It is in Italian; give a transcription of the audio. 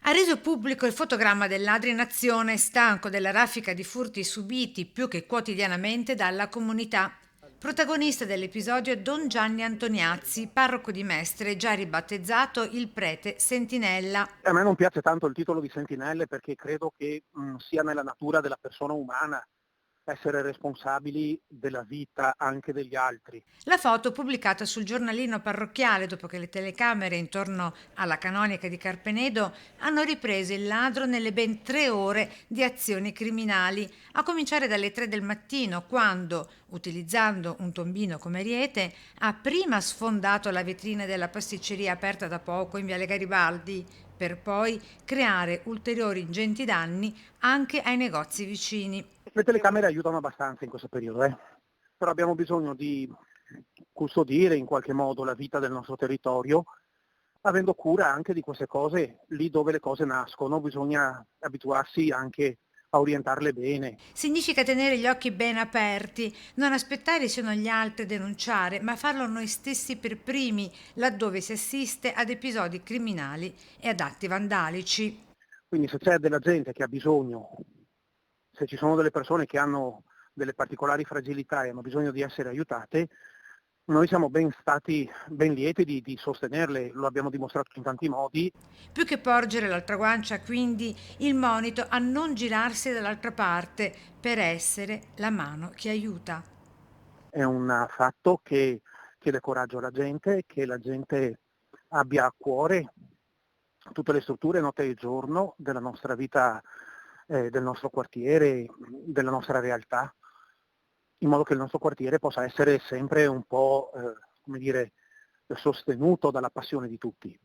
Ha reso pubblico il fotogramma del ladro in azione, stanco della raffica di furti subiti più che quotidianamente dalla comunità. Protagonista dell'episodio è Don Gianni Antoniazzi, parroco di Mestre, già ribattezzato il prete Sentinella. A me non piace tanto il titolo di sentinelle perché credo che sia nella natura della persona umana essere responsabili della vita anche degli altri. La foto pubblicata sul giornalino parrocchiale dopo che le telecamere intorno alla canonica di Carpenedo hanno ripreso il ladro nelle ben 3 ore di azioni criminali, a cominciare dalle 3 del mattino quando, utilizzando un tombino come ariete, ha prima sfondato la vetrina della pasticceria aperta da poco in Viale Garibaldi, per poi creare ulteriori ingenti danni anche ai negozi vicini. Le telecamere aiutano abbastanza in questo periodo, però abbiamo bisogno di custodire in qualche modo la vita del nostro territorio, avendo cura anche di queste cose lì dove le cose nascono, bisogna abituarsi anche a orientarle bene. Significa tenere gli occhi ben aperti, non aspettare siano gli altri a denunciare, ma farlo noi stessi per primi, laddove si assiste ad episodi criminali e ad atti vandalici. Quindi se c'è della gente che ha bisogno, se ci sono delle persone che hanno delle particolari fragilità e hanno bisogno di essere aiutate, noi siamo ben lieti di sostenerle, lo abbiamo dimostrato in tanti modi. Più che porgere l'altra guancia, quindi, il monito a non girarsi dall'altra parte per essere la mano che aiuta. È un fatto che chiede coraggio alla gente, che la gente abbia a cuore tutte le strutture notte e giorno della nostra vita, del nostro quartiere, della nostra realtà, in modo che il nostro quartiere possa essere sempre un po', sostenuto dalla passione di tutti.